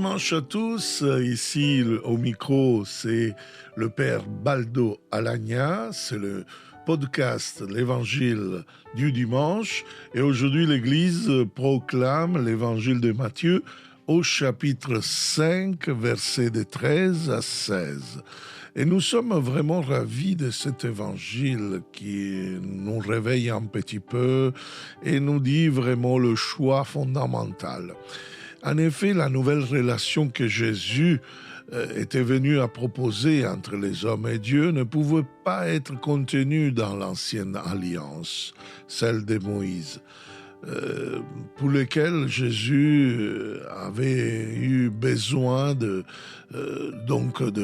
dimanche à tous. Ici, au micro, c'est le Père Baldo Alagna. C'est le podcast L'Évangile du dimanche. Et aujourd'hui, l'Église proclame l'Évangile de Matthieu au chapitre 5, versets de 13 à 16. Et nous sommes vraiment ravis de cet évangile qui nous réveille un petit peu et nous dit vraiment le choix fondamental. En effet, la nouvelle relation que Jésus était venu à proposer entre les hommes et Dieu ne pouvait pas être contenue dans l'ancienne alliance, celle de Moïse. Pour lesquels Jésus avait eu besoin de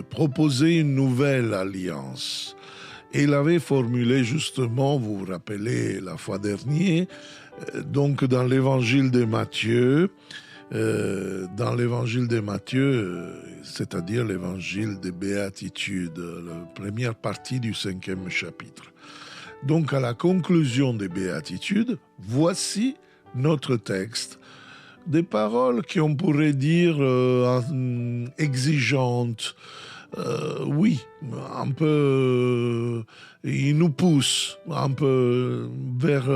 proposer une nouvelle alliance. Et il avait formulé justement, vous vous rappelez la fois dernière, donc dans l'évangile de Matthieu, c'est-à-dire l'évangile des béatitudes, la première partie du 5e chapitre. Donc, à la conclusion des béatitudes, voici notre texte. Des paroles qu'on pourrait dire exigeantes. Oui, un peu, il nous pousse un peu vers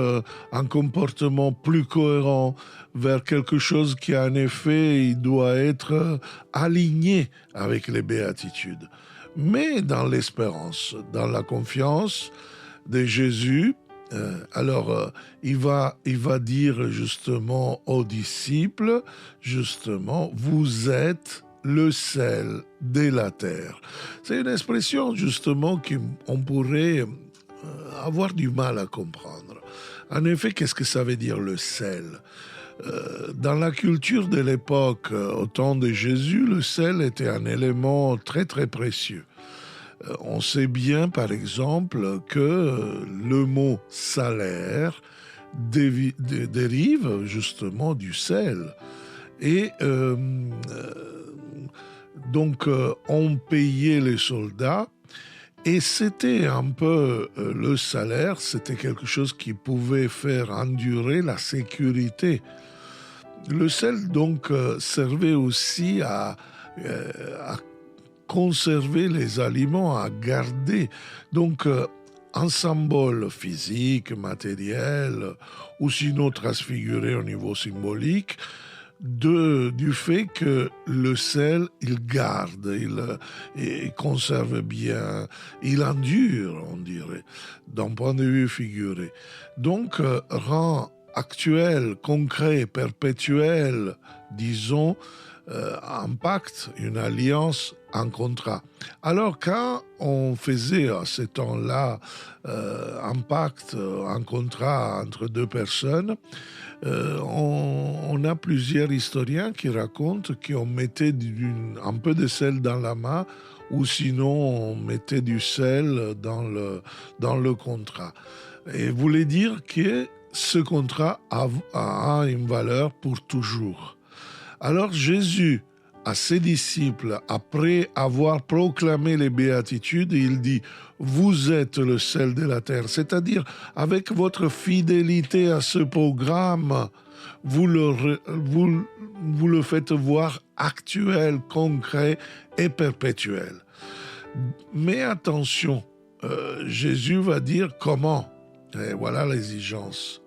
un comportement plus cohérent, vers quelque chose qui, en effet, il doit être aligné avec les béatitudes. Mais dans l'espérance, dans la confiance de Jésus, il va dire justement aux disciples, justement, vous êtes le sel de la terre. C'est une expression justement qu'on pourrait avoir du mal à comprendre. En effet, qu'est-ce que ça veut dire le sel ? Dans la culture de l'époque, au temps de Jésus, le sel était un élément très très précieux. On sait bien, par exemple, que le mot salaire dérive justement du sel. Et on payait les soldats et c'était un peu le salaire, c'était quelque chose qui pouvait faire endurer la sécurité. Le sel, donc, servait aussi à conserver les aliments, à garder. Donc, un symbole physique, matériel, ou sinon transfiguré au niveau symbolique, du fait que le sel, il garde, il conserve bien, il endure, on dirait, d'un point de vue figuré. Donc, rend actuel, concret, perpétuel, disons, un pacte, une alliance, un contrat. Alors quand on faisait à ce temps-là un pacte, un contrat entre deux personnes, on a plusieurs historiens qui racontent qu'on mettait un peu de sel dans la main ou sinon on mettait du sel dans le contrat. Et voulait dire que ce contrat a une valeur pour toujours. Alors Jésus, à ses disciples, après avoir proclamé les béatitudes, il dit « Vous êtes le sel de la terre », c'est-à-dire avec votre fidélité à ce programme, vous le faites voir actuel, concret et perpétuel. Mais attention, Jésus va dire comment. Et voilà l'exigence.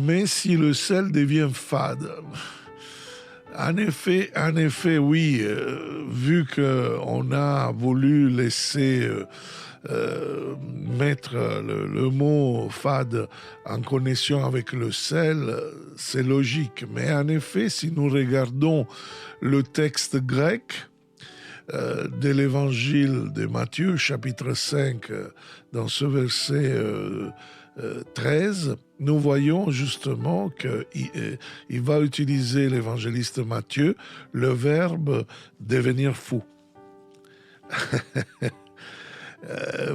Mais si le sel devient fade, en effet, oui, vu qu'on a voulu laisser mettre le mot fade en connexion avec le sel, c'est logique. Mais en effet, si nous regardons le texte grec de l'évangile de Matthieu, chapitre 5, dans ce verset 13, nous voyons justement qu'il va utiliser l'évangéliste Matthieu le verbe devenir fou.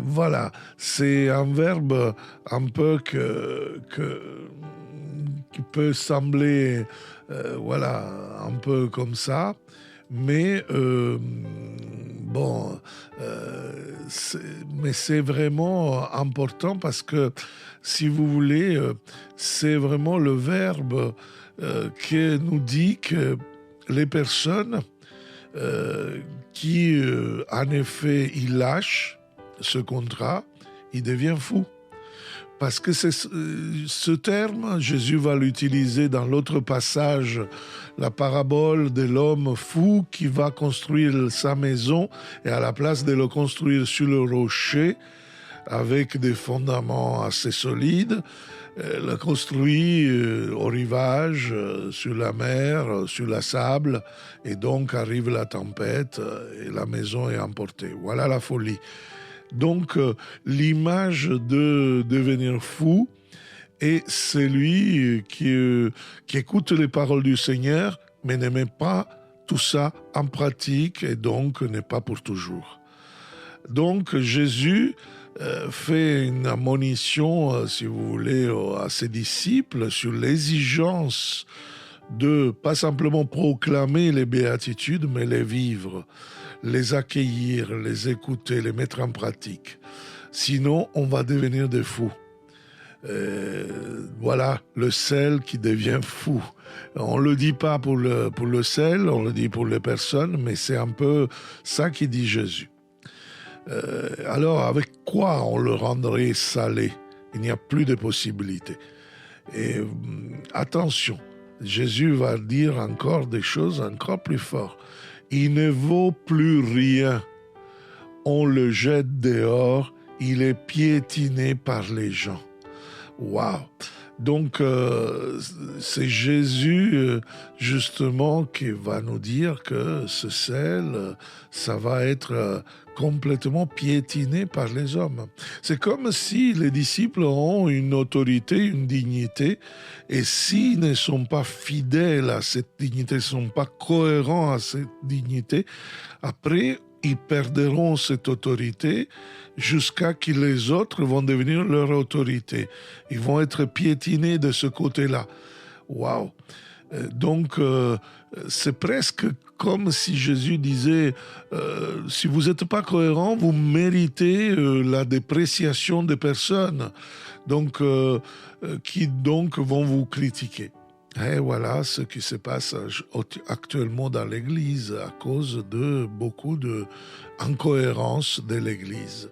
Voilà, c'est un verbe un peu qui peut sembler un peu comme ça, mais c'est vraiment important parce que, si vous voulez, c'est vraiment le verbe qui nous dit que les personnes qui, en effet, ils lâchent ce contrat, ils deviennent fous. Parce que ce terme, Jésus va l'utiliser dans l'autre passage, la parabole de l'homme fou qui va construire sa maison et à la place de le construire sur le rocher, avec des fondements assez solides, le construit au rivage, sur la mer, sur la sable, et donc arrive la tempête et la maison est emportée. Voilà la folie. Donc, l'image de devenir fou est celui qui écoute les paroles du Seigneur, mais ne met pas tout ça en pratique et donc n'est pas pour toujours. Donc, Jésus fait une admonition, si vous voulez, à ses disciples sur l'exigence de pas simplement proclamer les béatitudes, mais les vivre, les accueillir, les écouter, les mettre en pratique. Sinon, on va devenir des fous. Voilà le sel qui devient fou. On ne le dit pas pour le sel, on le dit pour les personnes, mais c'est un peu ça qui dit Jésus. Alors, avec quoi on le rendrait salé? Il n'y a plus de possibilités. Et attention, Jésus va dire encore des choses encore plus fortes. Il ne vaut plus rien. On le jette dehors, il est piétiné par les gens. Waouh! Donc, c'est Jésus, justement, qui va nous dire que ce sel, ça va être complètement piétiné par les hommes. C'est comme si les disciples ont une autorité, une dignité, et s'ils ne sont pas fidèles à cette dignité, ne sont pas cohérents à cette dignité, après, ils perdront cette autorité jusqu'à ce que les autres vont devenir leur autorité. Ils vont être piétinés de ce côté-là. Waouh! Donc, c'est presque comme si Jésus disait, si vous n'êtes pas cohérent, vous méritez la dépréciation des personnes, donc, qui donc vont vous critiquer. Et voilà ce qui se passe actuellement dans l'Église à cause de beaucoup d'incohérences de l'Église.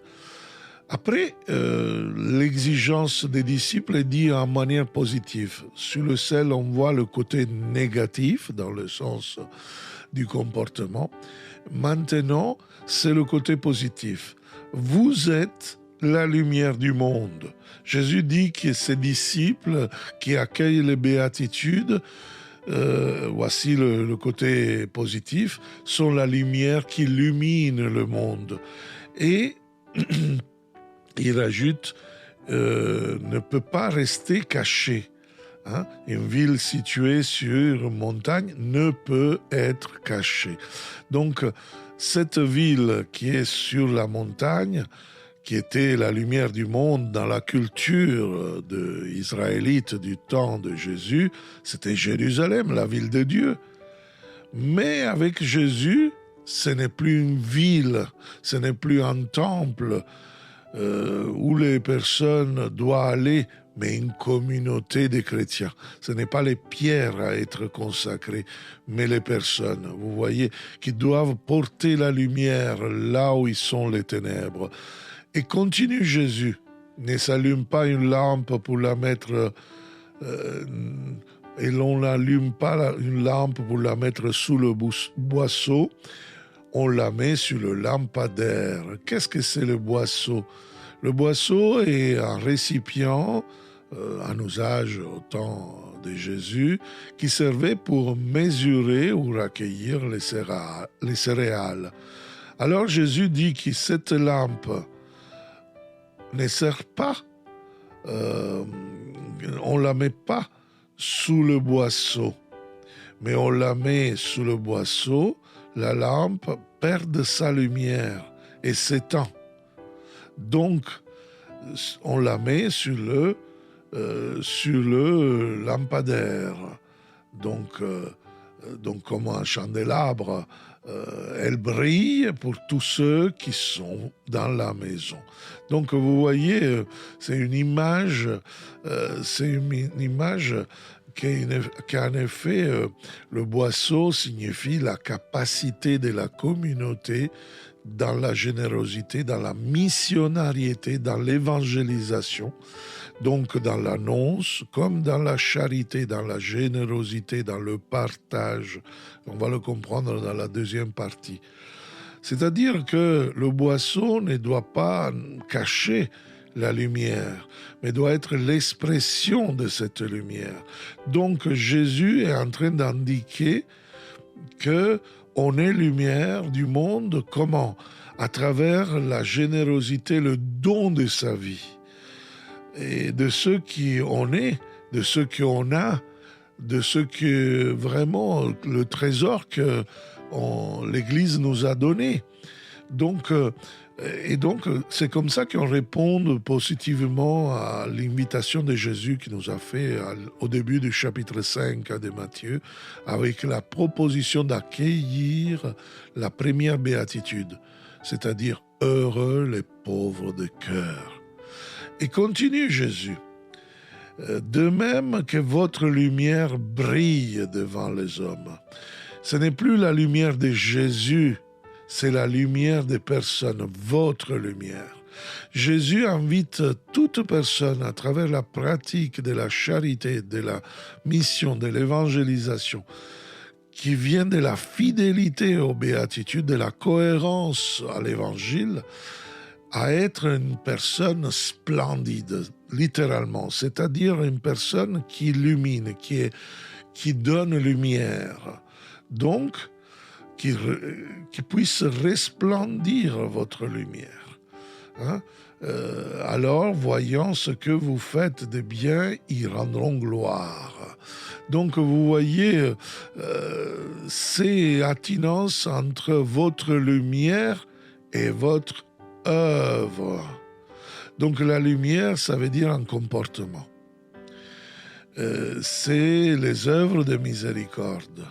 Après, l'exigence des disciples est dit en manière positive. Sur le sel, on voit le côté négatif dans le sens du comportement. Maintenant, c'est le côté positif. Vous êtes la lumière du monde. Jésus dit que ses disciples qui accueillent les béatitudes, voici le côté positif, sont la lumière qui illumine le monde. Et il ajoute, ne peut pas rester cachée. Hein? Une ville située sur une montagne ne peut être cachée. Donc, cette ville qui est sur la montagne, qui était la lumière du monde dans la culture israélite du temps de Jésus, c'était Jérusalem, la ville de Dieu. Mais avec Jésus, ce n'est plus une ville, ce n'est plus un temple où les personnes doivent aller, mais une communauté de chrétiens. Ce n'est pas les pierres à être consacrées, mais les personnes, vous voyez, qui doivent porter la lumière là où ils sont les ténèbres. Et continue Jésus, ne s'allume pas une lampe pour la mettre, et l'on n'allume pas une lampe pour la mettre sous le boisseau, on la met sur le lampadaire. Qu'est-ce que c'est le boisseau? Le boisseau est un récipient, un usage au temps de Jésus, qui servait pour mesurer ou recueillir les céréales. Alors Jésus dit que cette lampe ne sert pas, on ne la met pas sous le boisseau, mais on la met sous le boisseau, la lampe perd sa lumière et s'éteint. Donc, on la met sur le lampadaire. Donc comme un candélabre, elle brille pour tous ceux qui sont dans la maison. Donc vous voyez, c'est une image qu'en effet, le boisseau signifie la capacité de la communauté dans la générosité, dans la missionnariété, dans l'évangélisation, donc dans l'annonce, comme dans la charité, dans la générosité, dans le partage. On va le comprendre dans la deuxième partie. C'est-à-dire que le boisseau ne doit pas cacher la lumière, mais doit être l'expression de cette lumière. Donc Jésus est en train d'indiquer que on est lumière du monde. Comment? À travers la générosité, le don de sa vie. Et de ce qui on est, de ce qu'on a, de ce que vraiment le trésor que l'Église nous a donné. Donc, c'est comme ça qu'on répond positivement à l'invitation de Jésus qui nous a fait au début du chapitre 5 de Matthieu, avec la proposition d'accueillir la première béatitude, c'est-à-dire heureux les pauvres de cœur. Et continue Jésus. De même que votre lumière brille devant les hommes. Ce n'est plus la lumière de Jésus, c'est la lumière des personnes, votre lumière. Jésus invite toute personne à travers la pratique de la charité, de la mission, de l'évangélisation, qui vient de la fidélité aux béatitudes, de la cohérence à l'évangile, à être une personne splendide, littéralement, c'est-à-dire une personne qui illumine, qui donne lumière. Donc, qui puisse resplendir votre lumière. Hein? Alors, voyant ce que vous faites de bien, ils rendront gloire. Donc, vous voyez ces attinences entre votre lumière et votre œuvre. Donc, la lumière, ça veut dire un comportement. C'est les œuvres de miséricorde.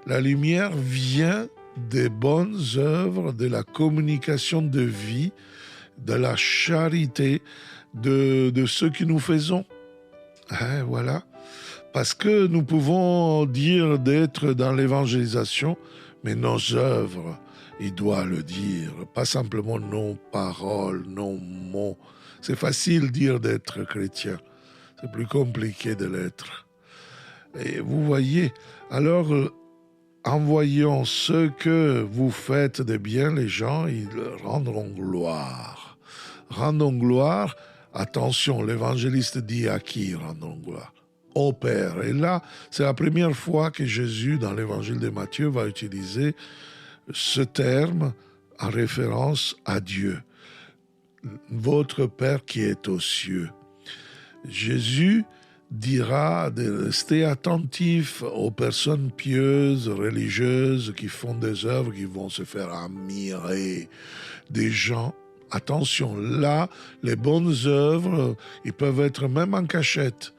La lumière vient des bonnes œuvres, de la communication de vie, de la charité, de ce que nous faisons. Hein, voilà. Parce que nous pouvons dire d'être dans l'évangélisation, mais nos œuvres, il doit le dire, pas simplement nos paroles, nos mots. C'est facile de dire d'être chrétien, c'est plus compliqué de l'être. Et vous voyez, alors, en voyant ce que vous faites de bien, les gens, ils rendront gloire. Rendons gloire, attention, l'évangéliste dit à qui rendons gloire? Au Père. Et là, c'est la première fois que Jésus, dans l'évangile de Matthieu, va utiliser ce terme en référence à Dieu. Votre Père qui est aux cieux. Jésus dira de rester attentif aux personnes pieuses, religieuses, qui font des œuvres, qui vont se faire admirer des gens. Attention, là, les bonnes œuvres, ils peuvent être même en cachette,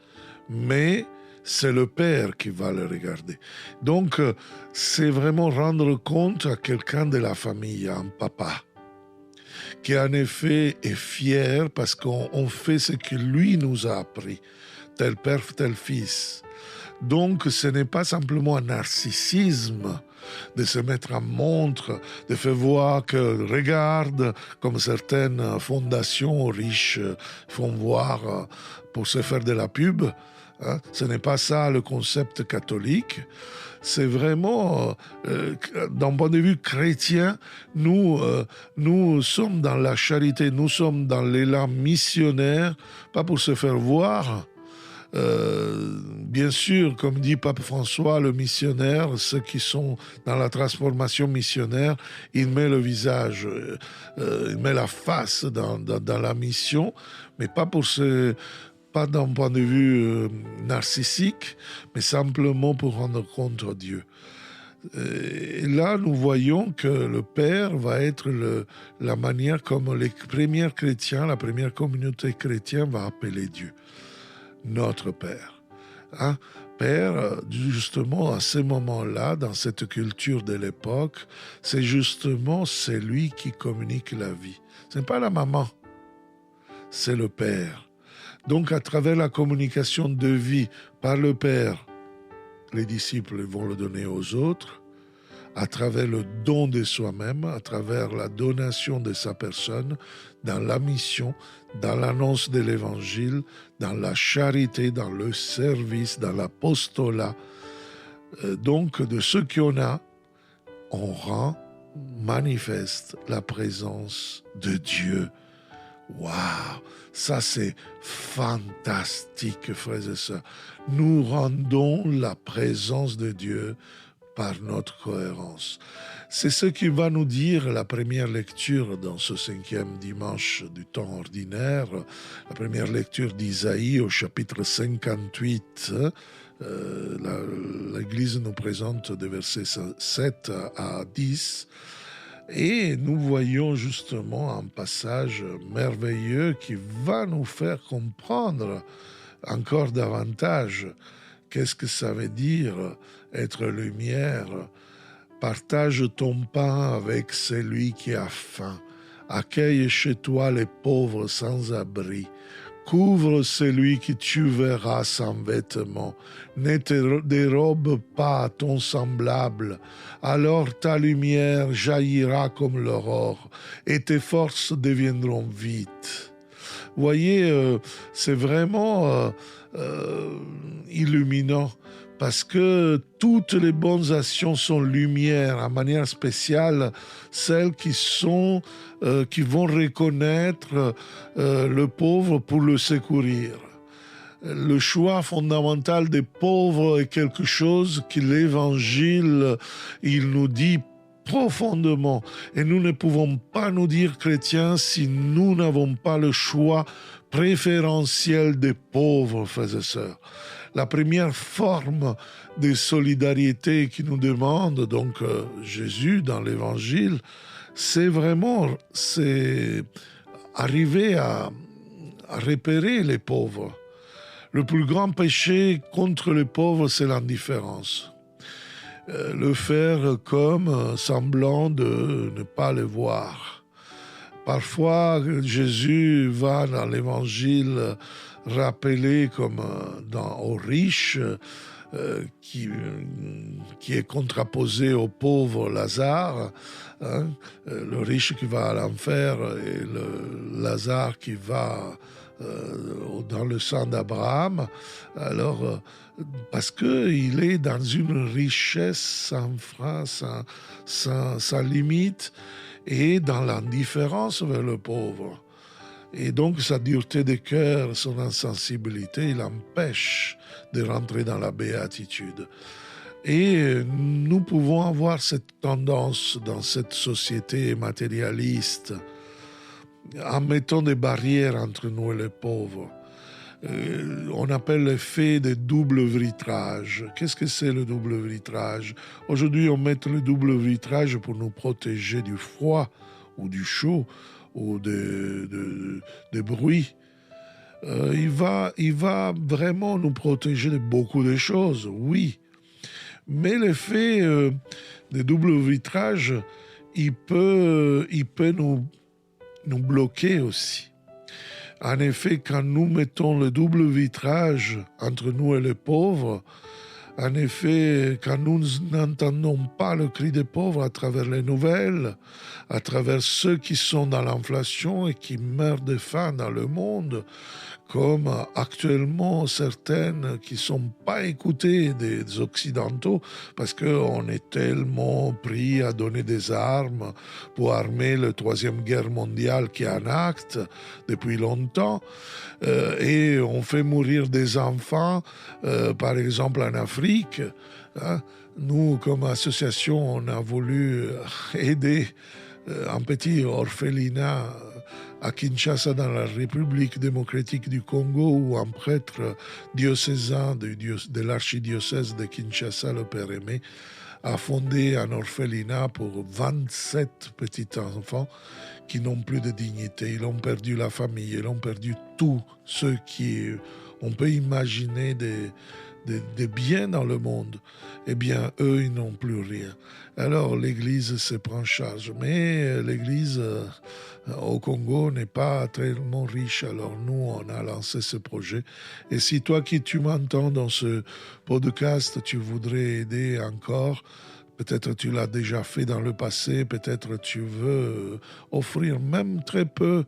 mais c'est le Père qui va les regarder. Donc, c'est vraiment rendre compte à quelqu'un de la famille, à un papa, qui en effet est fier parce qu'on fait ce que lui nous a appris. Tel père, tel fils. Donc, ce n'est pas simplement un narcissisme de se mettre en montre, de faire voir que, regarde, comme certaines fondations riches font voir pour se faire de la pub. Hein. Ce n'est pas ça le concept catholique. C'est vraiment, d'un point de vue chrétien, nous sommes dans la charité, nous sommes dans l'élan missionnaire, pas pour se faire voir. Bien sûr, comme dit Pape François, le missionnaire, ceux qui sont dans la transformation missionnaire, il met le visage, il met la face dans la mission, mais pas d'un point de vue narcissique, mais simplement pour rendre compte à Dieu. Et là, nous voyons que le Père va être la manière comme les premiers chrétiens, la première communauté chrétienne va appeler Dieu. Notre Père. Hein? Père, justement, à ce moment-là, dans cette culture de l'époque, c'est lui qui communique la vie. Ce n'est pas la maman, c'est le Père. Donc à travers la communication de vie par le Père, les disciples vont le donner aux autres, à travers le don de soi-même, à travers la donation de sa personne, dans la mission, dans l'annonce de l'Évangile, dans la charité, dans le service, dans l'apostolat. Donc, de ce qu'on a, on rend manifeste la présence de Dieu. Waouh, ça c'est fantastique, frères et sœurs. Nous rendons la présence de Dieu par notre cohérence. C'est ce qui va nous dire la première lecture dans ce 5e dimanche du temps ordinaire, la première lecture d'Isaïe au chapitre 58. L'Église nous présente des versets 7 à 10. Et nous voyons justement un passage merveilleux qui va nous faire comprendre encore davantage qu'est-ce que ça veut dire être lumière. Partage ton pain avec celui qui a faim. Accueille chez toi les pauvres sans abri. Couvre celui que tu verras sans vêtements. Ne te dérobe pas à ton semblable. Alors ta lumière jaillira comme l'aurore et tes forces deviendront vite. Voyez, c'est vraiment illuminant parce que toutes les bonnes actions sont lumière, à manière spéciale, celles qui vont reconnaître le pauvre pour le secourir. Le choix fondamental des pauvres est quelque chose que l'Évangile, il nous dit profondément. Et nous ne pouvons pas nous dire chrétiens si nous n'avons pas le choix préférentiel des pauvres, frères et sœurs. La première forme de solidarité qui nous demande, donc Jésus dans l'Évangile, c'est arriver à repérer les pauvres. Le plus grand péché contre les pauvres, c'est l'indifférence. Le faire comme semblant de ne pas les voir. Parfois, Jésus va dans l'Évangile rappeler comme aux riches qui est contraposé au pauvre Lazare, hein, le riche qui va à l'enfer et le Lazare qui va dans le sang d'Abraham. Alors, parce qu'il est dans une richesse sans frein, sans limite, et dans l'indifférence vers le pauvre. Et donc sa dureté de cœur, son insensibilité, il empêche de rentrer dans la béatitude. Et nous pouvons avoir cette tendance dans cette société matérialiste, en mettant des barrières entre nous et les pauvres. On appelle l'effet de double vitrage. Qu'est-ce que c'est le double vitrage? Aujourd'hui, on met le double vitrage pour nous protéger du froid ou du chaud ou de bruit. Il va vraiment nous protéger de beaucoup de choses, oui. Mais l'effet de double vitrage, il peut nous bloquer aussi. En effet, quand nous mettons le double vitrage entre nous et les pauvres, en effet, quand nous n'entendons pas le cri des pauvres à travers les nouvelles, à travers ceux qui sont dans l'inflation et qui meurent de faim dans le monde, comme actuellement certaines qui ne sont pas écoutées des Occidentaux parce qu'on est tellement pris à donner des armes pour armer la Troisième Guerre mondiale qui est en acte depuis longtemps, et on fait mourir des enfants, par exemple en Afrique. Hein. Nous, comme association, on a voulu aider un petit orphelinat à Kinshasa, dans la République démocratique du Congo, où un prêtre diocésain de l'archidiocèse de Kinshasa, le Père Aimé, a fondé un orphelinat pour 27 petits enfants qui n'ont plus de dignité. Ils ont perdu la famille, ils ont perdu tout ce qui, on peut imaginer de bien dans le monde, eh bien, eux, ils n'ont plus rien. Alors, l'Église se prend en charge. Mais l'Église au Congo n'est pas tellement riche. Alors, nous, on a lancé ce projet. Et si toi qui tu m'entends dans ce podcast, tu voudrais aider encore, peut-être tu l'as déjà fait dans le passé, peut-être tu veux offrir même très peu.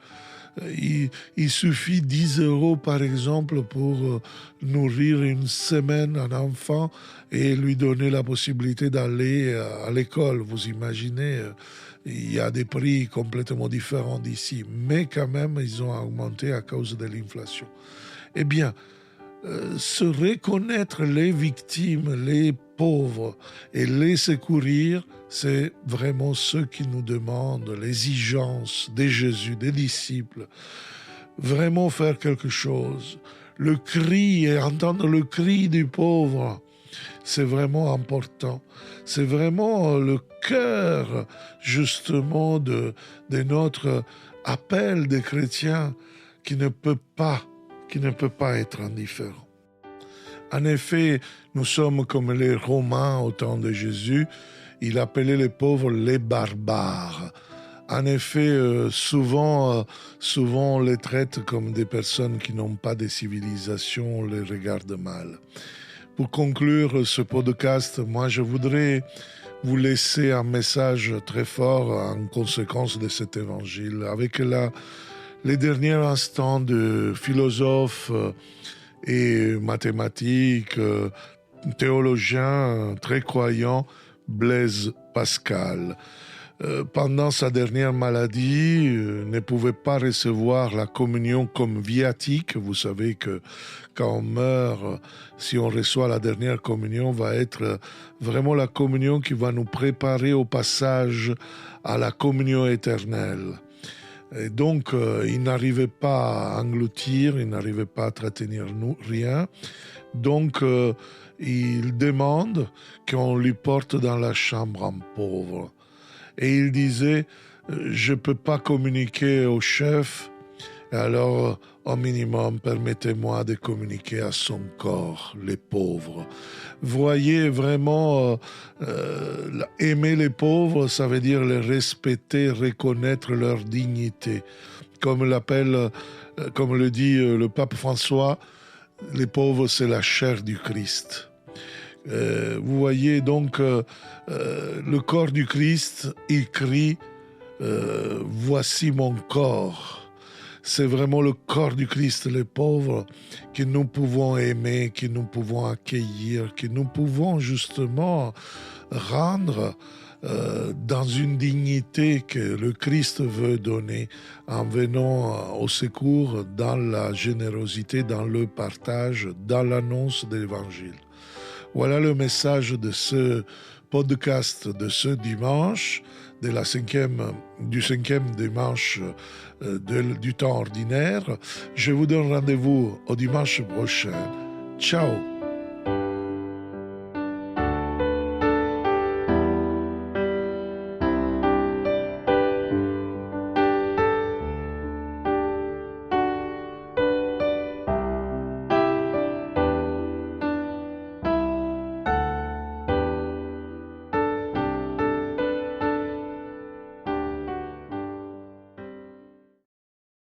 Il suffit 10 euros par exemple pour nourrir une semaine un enfant et lui donner la possibilité d'aller à l'école. Vous imaginez, il y a des prix complètement différents d'ici, mais quand même ils ont augmenté à cause de l'inflation. Eh bien, se reconnaître les victimes, les pauvres et les secourir, c'est vraiment ce qui nous demande l'exigence de Jésus, des disciples. Vraiment faire quelque chose. Le cri et entendre le cri du pauvre, c'est vraiment important. C'est vraiment le cœur, justement, de notre appel des chrétiens qui ne peut pas être indifférent. En effet, nous sommes comme les Romains au temps de Jésus. Il appelait les pauvres les barbares. En effet, souvent, on les traite comme des personnes qui n'ont pas de civilisation, on les regarde mal. Pour conclure ce podcast, moi, je voudrais vous laisser un message très fort en conséquence de cet évangile, avec les derniers instants de philosophes et mathématiques, théologien très croyant, Blaise Pascal. Pendant sa dernière maladie, ne pouvait pas recevoir la communion comme viatique. Vous savez que quand on meurt, si on reçoit la dernière communion, va être vraiment la communion qui va nous préparer au passage à la communion éternelle. Et donc, il n'arrivait pas à engloutir, il n'arrivait pas à retenir rien. Donc, il demande qu'on lui porte dans la chambre un pauvre. Et il disait, je ne peux pas communiquer au chef, alors au minimum, permettez-moi de communiquer à son corps, les pauvres. Voyez vraiment, aimer les pauvres, ça veut dire les respecter, reconnaître leur dignité. Comme le dit le pape François, les pauvres, c'est la chair du Christ. Vous voyez donc le corps du Christ, il crie voici mon corps. C'est vraiment le corps du Christ, les pauvres, que nous pouvons aimer, que nous pouvons accueillir, que nous pouvons justement rendre dans une dignité que le Christ veut donner en venant au secours dans la générosité, dans le partage, dans l'annonce de l'Évangile. Voilà le message de ce podcast de ce dimanche, du cinquième dimanche du temps ordinaire. Je vous donne rendez-vous au dimanche prochain. Ciao!